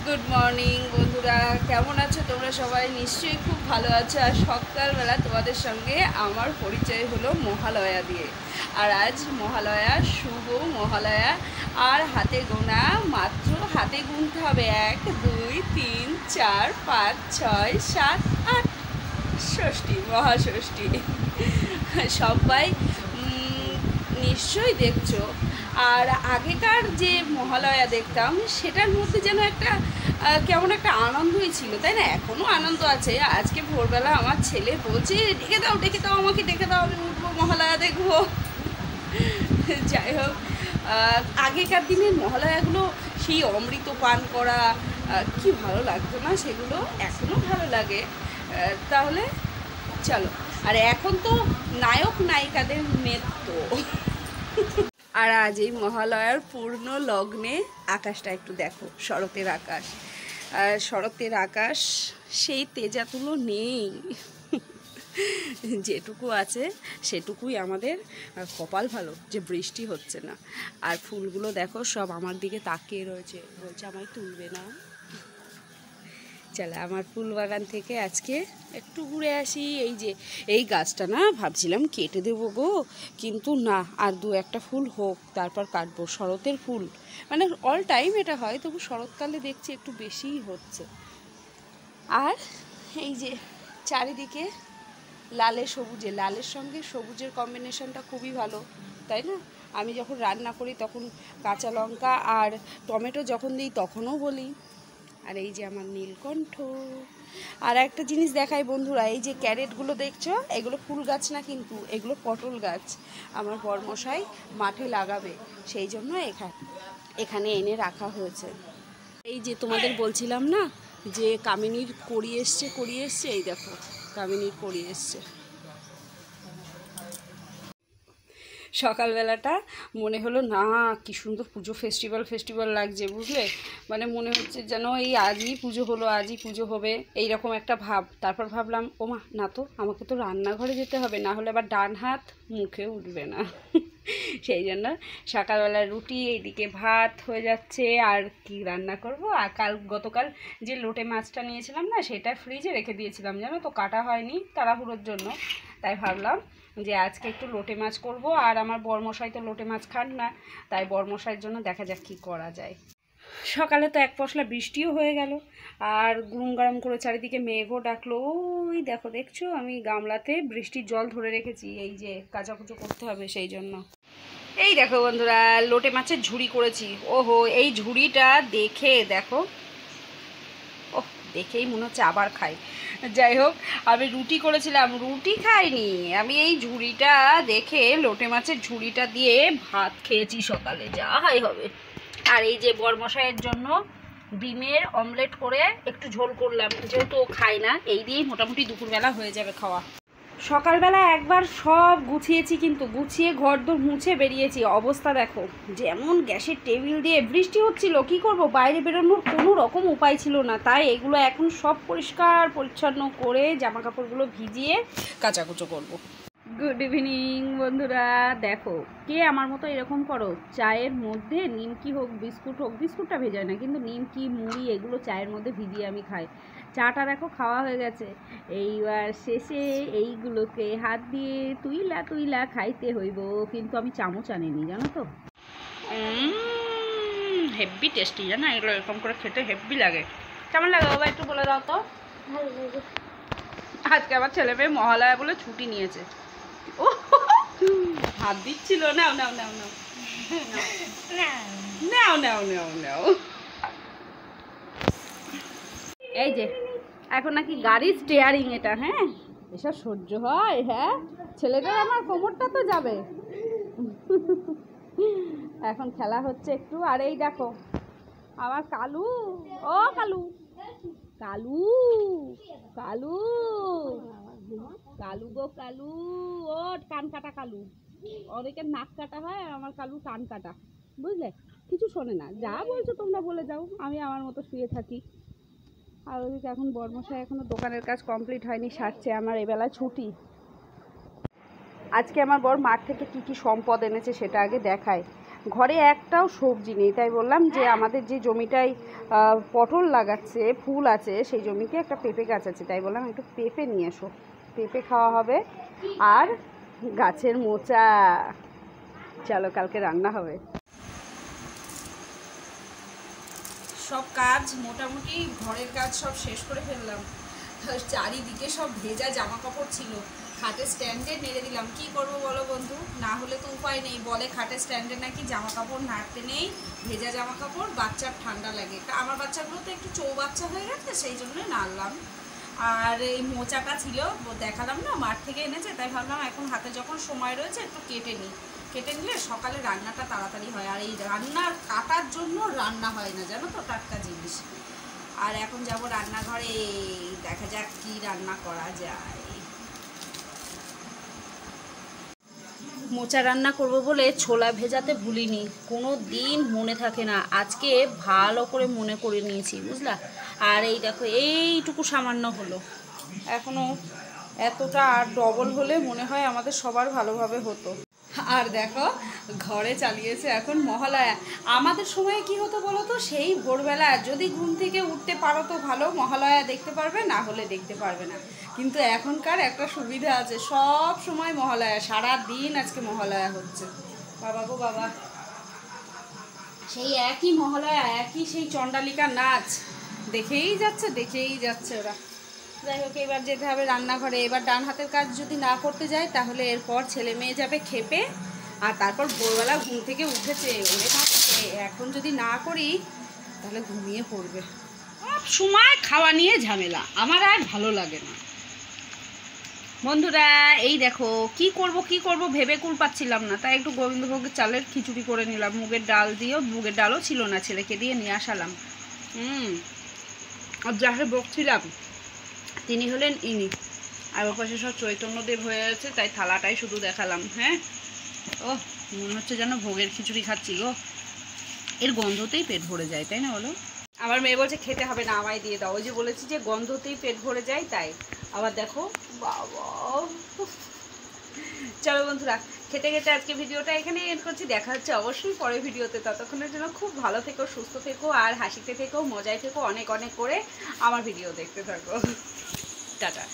Good morning বন্ধুরা, কেমন আছো তোমরা? সবাই নিশ্চয়ই খুব ভালো আছো। আর সকালবেলা তোমাদের সঙ্গে আমার পরিচয় হলো মহালয়া দিয়ে। আর আজ মহালয়া, শুভ মহালয়া। আর হাতে গোনা, মাত্র হাতে গুনতে হবে 1 2 3 4 5 6 7 8, ষষ্ঠী, মহাষষ্ঠী। সবাই নিশ্চয়ই দেখছো। আর আগেকার যে মহালয়া দেখতাম সেটার মধ্যে যেন একটা কেমন একটা আনন্দই ছিল, তাই না? এখনও আনন্দ আছে। আজকে ভোরবেলা আমার ছেলে বলছে, ডেকে দাও আমাকে ডেকে দাও, আমি উঠবো, মহালয়া দেখবো। যাই হোক, আগেকার দিনের মহালয়াগুলো, সেই অমৃত পান করা, কি ভালো লাগতো না সেগুলো? এখনও ভালো লাগে। তাহলে চলো। আর এখন তো নায়ক নায়িকাদের নৃত্য। আর আজ এই মহালয়ার পূর্ণ লগ্নে আকাশটা একটু দেখো, শরতের আকাশ। আর শরতের আকাশ সেই তেজাতুলো নেই, যেটুকু আছে সেটুকুই আমাদের কপাল ভালো যে বৃষ্টি হচ্ছে না। আর ফুলগুলো দেখো সব আমার দিকে তাকিয়ে রয়েছে, বলছে আমায় তুলবে না। চলো, আমার ফুল বাগান থেকে আজকে একটু ঘুরে আসি। এই যে এই গাছটা না, ভাবছিলাম কেটে দেবো গো, কিন্তু না, আর দু একটা ফুল হোক তারপর কাটবো। শরতের ফুল মানে অল টাইম এটা হয়, তবু শরৎকালে দেখছি একটু বেশিই হচ্ছে। আর এই যে চারিদিকে লালে সবুজে, লালের সঙ্গে সবুজের কম্বিনেশনটা খুবই ভালো, তাই না? আমি যখন রান্না করি তখন কাঁচা লঙ্কা আর টমেটো যখন দিই তখনও বলি। আর এই যে আমার নীলকণ্ঠ। আর একটা জিনিস দেখাই বন্ধুরা, এই যে ক্যারেটগুলো দেখছো, এগুলো ফুল গাছ না, কিন্তু এগুলো পটল গাছ। আমার বরমশাই মাঠে লাগাবে, সেই জন্য এখানে এনে রাখা হয়েছে। এই যে তোমাদের বলছিলাম না যে কামিনীর কড়ি এসছে, এই দেখো কামিনীর কড়ি এসছে। সকালবেলাটা মনে হলো না, কি সুন্দর পুজো ফেস্টিভ্যাল লাগছে, বুঝলে? মানে মনে হচ্ছে যেন এই আজই পুজো হলো, আজই পুজো হবে, এইরকম একটা ভাব। তারপর ভাবলাম, ও মা, না তো, আমাকে তো রান্নাঘরে যেতে হবে, না হলে আবার ডান হাত মুখে উঠবে না। সেই জন্য সকালবেলা রুটি, এইদিকে ভাত হয়ে যাচ্ছে। আর কি রান্না করব? আর গতকাল যে লোটে মাছটা নিয়েছিলাম না, সেটা ফ্রিজে রেখে দিয়েছিলাম, জানো তো, কাটা হয়নি তাড়াহুড়োর জন্য। তাই ভাবলাম যে আজকে একটু লোটে মাছ করব। আর আমার বরমশাই তো লোটে মাছ খান না, তাই বরমশাইয়ের জন্য দেখা যাক কী করা যায়। সকালে তো এক পশলা বৃষ্টিও হয়ে গেল, আর গুরুম গারম করে চারিদিকে মেঘও ডাকলো। ওই দেখো, দেখছো আমি গামলাতে বৃষ্টির জল ধরে রেখেছি, এই যে কাচাকুচো করতে হবে সেই জন্য। এই দেখো বন্ধুরা, লোটে মাছের ঝুড়ি করেছি। ওহো, এই ঝুড়িটা দেখে দেখো, ওহ, দেখেই মনে হচ্ছে আবার খাই। যাই হোক, আমি রুটি করেছিলাম, রুটি খাইনি, আমি এই ঝুড়িটা দেখে, লোটে মাছের ঝুড়িটা দিয়ে ভাত খেয়েছি সকালে, যা হাই হবে। আর এই যে বরমশাইয়ের জন্য ডিমের অমলেট করে একটু ঝোল করলাম, যেহেতু ও খায় না, এই দিয়েই মোটামুটি দুপুরবেলা হয়ে যাবে খাওয়া। সকালবেলা একবার সব গুছিয়েছি, কিন্তু গুছিয়ে ঘরদোর মুছে বেরিয়েছি, অবস্থা দেখো। যেমন গ্যাসের টেবিল দিয়ে বৃষ্টি হচ্ছিল, কি করব, বাইরে বেরোনোর কোনো রকম উপায় ছিল না। তাই এগুলো এখন সব পরিষ্কার পরিচ্ছন্ন করে জামা কাপড়গুলো ভিজিয়ে কাচাকুচো করব। গুড ইভিনিং বন্ধুরা, দেখো কে আমার মতো এরকম করো, চায়ের মধ্যে নিমকি হোক, বিস্কুট হোক, বিস্কুটটা ভেজায় না, কিন্তু নিমকি, মুড়ি, এগুলো চায়ের মধ্যে ভিজিয়ে আমি খাই। চাটা দেখো খাওয়া হয়ে গেছে, এইবার শেষে এইগুলোকে হাত দিয়ে তুইলা খাইতে হইব। কিন্তু আমি চামচ আনিনি, জানো তো। হেভি টেস্টি, জানো এগুলো, এরকম করে খেতে হেভি লাগে। কেমন লাগে বাবা, একটু বলে দাও তো। আজকে আবার ছেলে মেয়ে মহালয়া বলে ছুটি নিয়েছে। ও হাত দিচ্ছিল, নাও নাও নাও নাও নাও নাও নাও নাও। এই যে এখন নাকি গাড়ির স্টিয়ারিং এটা, হ্যাঁ, এসব সহ্য হয়? হ্যাঁ, ছেলেটার আমার কোমরটা তো যাবে। এখন খেলা হচ্ছে একটু। আর এই দেখো আমার কালু, ও কালু, কালু, কালু, কালু গো কালু, ও কান কাটা কালু। অনেকের নাক কাটা হয়, আর আমার কালু কান কাটা, বুঝলে? কিছু শোনে না, যা বলছো তোমরা বলে যাও, আমি আমার মতো শুয়ে থাকি। আর ওদিকে এখন বরমশাই এখনো দোকানের কাজ কমপ্লিট হয়নি, সারছে, আমার এবেলা ছুটি। আজকে আমার বর মাঠ থেকে কি কি সম্পদ এনেছে সেটা আগে দেখায়। ঘরে একটাও সবজি নেই, তাই বললাম যে আমাদের যে জমিটায় পটল লাগাচ্ছে, ফুল আছে, সেই জমিতে একটা পেঁপে গাছ আছে, তাই বললাম একটু পেঁপে নিয়ে এসো, পেঁপে খাওয়া হবে। আর গাছের মোচা, চলো কালকে রান্না হবে। সব কাজ মোটামুটি ঘরের কাজ সব শেষ করে ফেললাম। চারিদিকে সব ভেজা জামা কাপড় ছিল, খাটের স্ট্যান্ডে নেড়ে দিলাম। কি করবো বলো বন্ধু, না হলে তো উপায় নেই। বলে খাটের স্ট্যান্ডে নাকি জামা কাপড় নাড়তে নেই, ভেজা জামা কাপড়, বাচ্চার ঠান্ডা লাগে। আমার বাচ্চাগুলো তো একটু চৌবাচ্চা হয়ে গেছে, সেই জন্যই নাড়লাম। আর এই মোচাটা ছিল, দেখালাম না, মাঠ থেকে এনেছে, তাই ভাবলাম এখন হাতে যখন সময় রয়েছে একটু কেটে নিই। কেটে নিলে সকালে রান্নাটা তাড়াতাড়ি হয়। আর এই রান্নার কাটার জন্য রান্না হয় না, জানো তো, টাটকা জিনিস। আর এখন যাব রান্নাঘরে, দেখা যাক কি রান্না করা যায়। মোচা রান্না করব বলে ছোলা ভেজাতে ভুলিনি, কোনো দিন মনে থাকে না, আজকে ভালো করে মনে করে নিয়েছি, বুঝলা। আর এই দেখো এইটুকু সামান্য হলো, এখনও এতটা আর ডবল হলে মনে হয় আমাদের সবার ভালোভাবে হতো। আর দেখো ঘরে চালিয়েছে এখন মহালয়া। আমাদের সময়ে কি হতো বলো তো, সেই ভোরবেলা যদি ঘুম থেকে উঠতে পারো তো ভালো, মহালয়া দেখতে পারবে, না হলে দেখতে পারবে না। কিন্তু এখনকার একটা সুবিধা আছে, সব সময় মহালয়া, সারা দিন আজকে মহালয়া হচ্ছে। বাবা গো বাবা, সেই একই মহালয়া, একই সেই চণ্ডালিকা নাচ দেখেই যাচ্ছে ওরা। যাই হোক, এবার যেতে হবে রান্নাঘরে। এবার ডান হাতের কাজ যদি না করতে যাই তাহলে এরপর ছেলে মেয়ে যাবে খেপে, আর তারপর ভোরবেলা ঘুম থেকে উঠেছে ওরে থাকছে, এখন যদি না করি তাহলে ঘুমিয়ে পড়বে। সব সময় খাওয়া নিয়ে ঝামেলা, আমার আর ভালো লাগে না। বন্ধুরা এই দেখো কি করব ভেবে কুল পাচ্ছিলাম না, তাই একটু গোবিন্দভোগের চালের খিচুড়ি করে নিলাম। মুগের ডাল দিয়েও, মুগের ডালও ছিল না, ছেলেকে দিয়ে নিয়ে আসালাম। আর যাকে বকছিলাম তিনি হলেন ইনি, আর ওর পাশে সব চৈতন্যদেব হয়ে আছে, তাই থালাটাই শুধু দেখালাম। হ্যাঁ, ও মনে হচ্ছে যেন ভোগের খিচুড়ি খাচ্ছি গো, এর গন্ধতেই পেট ভরে যায়, তাই না বলো। আমার মেয়ে বলছে খেতে হবে না, আমায় দিয়ে দাও। ওই যে বলেছি যে গন্ধতেই পেট ভরে যায়, তাই। আবার দেখো বাবা। চলো বন্ধুরা, খেতে খেতে আজকে ভিডিওটা এখানে এন্ড করছি। দেখা হচ্ছে অবশ্যই পরের ভিডিওতে। ততক্ষণের জন্য খুব ভালো থেকো, সুস্থ থেকো, আর হাসিতে থেকো, মজায় থেকো, অনেক অনেক করে আমার ভিডিও দেখতে থাকো। টাটা।